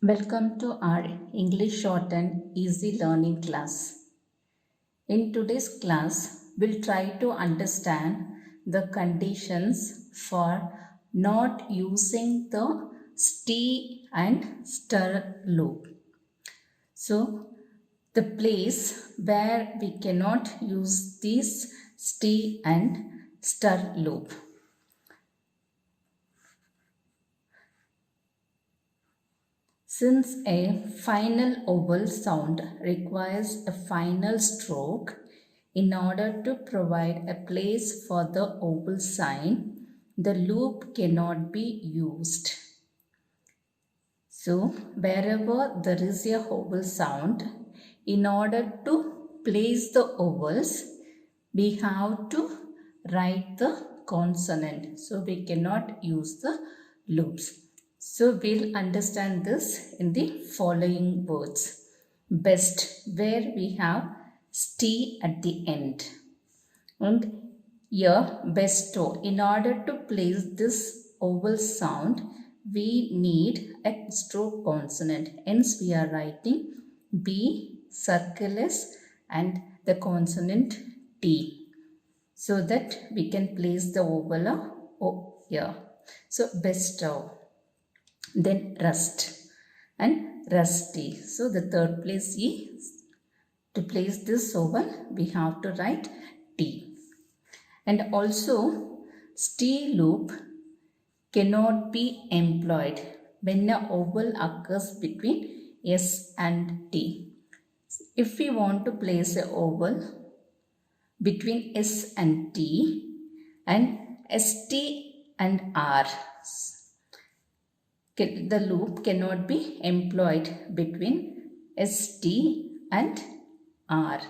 Welcome to our English Short and Easy Learning class. In today's class, we'll try to understand the conditions for not using the stay and stir loop. So, the place where we cannot use this stay and stir loop. Since a final vowel sound requires a final stroke, in order to provide a place for the vowel sign, the loop cannot be used. So, wherever there is a vowel sound, in order to place the vowels, we have to write the consonant. So, we cannot use the loops. So, we'll understand this in the following words. Best, where we have stay at the end. And here, bestow. In order to place this vowel sound, we need a stroke consonant. Hence, we are writing B, circle S, and the consonant T, so that we can place the vowel O here. So, bestow. Then rust and rusty. So, the third place is to place this vowel, we have to write T. And also, stay loop cannot be employed when a vowel occurs between S and T. If we want to place a vowel between S and T and ST and R, the loop cannot be employed between ST and R.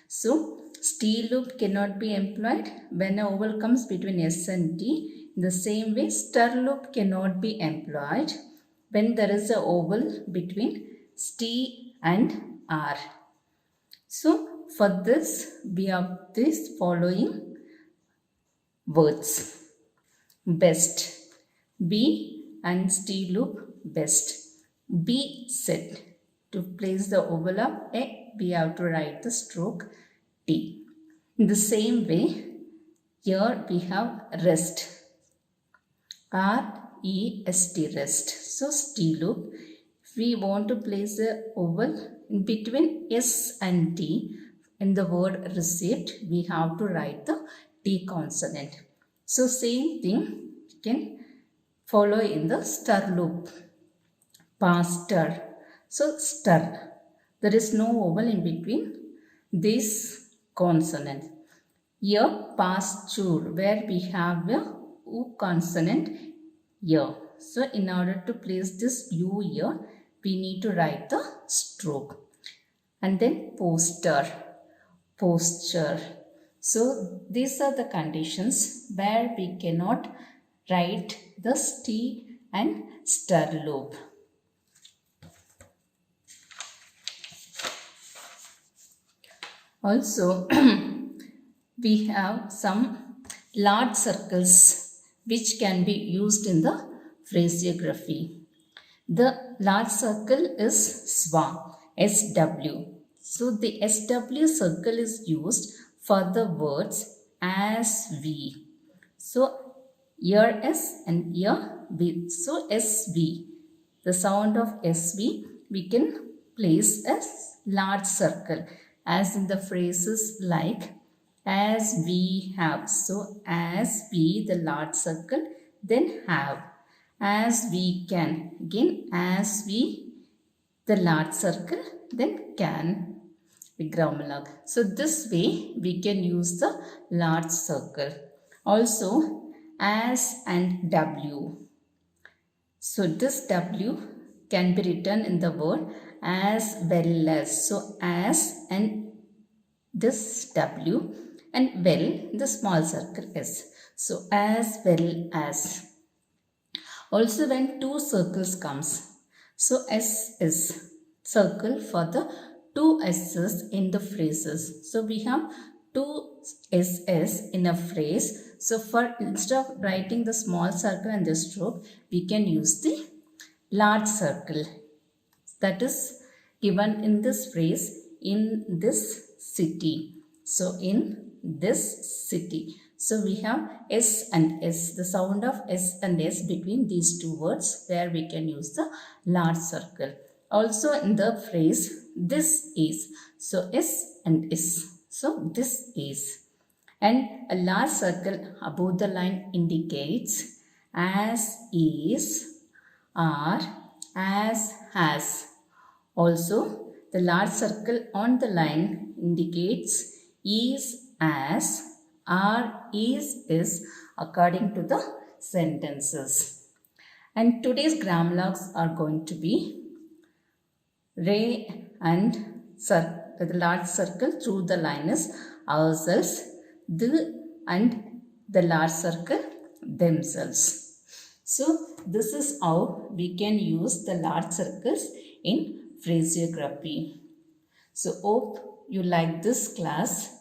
So, ST loop cannot be employed when a vowel comes between S and T. In the same way, stir loop cannot be employed when there is a vowel between ST and R. So, for this, we have these following words. Best. B and stay loop best. B set. To place the vowel of A, we have to write the stroke T. In the same way, here we have rest. R-E-S-T, rest. So, stay loop. If we want to place a vowel in between S and T, in the word receipt, we have to write the T consonant. So, same thing we can follow in the stir loop. Pastor. So, stir. There is no vowel in between this consonant. Here, pasture, where we have a U consonant here. So, in order to place this U here, we need to write the stroke. And then poster, posture. So, these are the conditions where we cannot write the stay and stir loop. Also, we have some large circles which can be used in the phraseography. The large circle is SWA, SW. So, the SW circle is used for the words as we. So, here S and here V. So, SV. The sound of SV we can place as large circle, as in the phrases like as we have. So, as we, the large circle, then have. As we can, again as we, the large circle, then can, vigramalak. So, this way we can use the large circle. Also, as and W. So, this W can be written in the word as well as. So, as and this W and well, the small circle S. So, as well as. Also, when two circles comes, so S is circle for the two S's in the phrases. So, we have two SS in a phrase. So, for instead of writing the small circle and the stroke, we can use the large circle that is given in this phrase in this city. So in this city. So we have S and S, the sound of S and S between these two words where we can use the large circle. Also in the phrase this is. So S and S. So this is. And a large circle above the line indicates as is, are, as, has. Also, the large circle on the line indicates is, as, are, is according to the sentences. And today's grammar logs are going to be Ray and the large circle through the line is ourselves, the and the large circle themselves. So this is how we can use the large circles in phraseography. So hope you like this class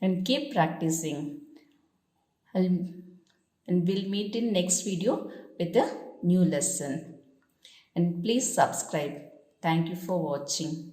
and keep practicing. And we'll meet in next video with a new lesson. And please subscribe. Thank you for watching.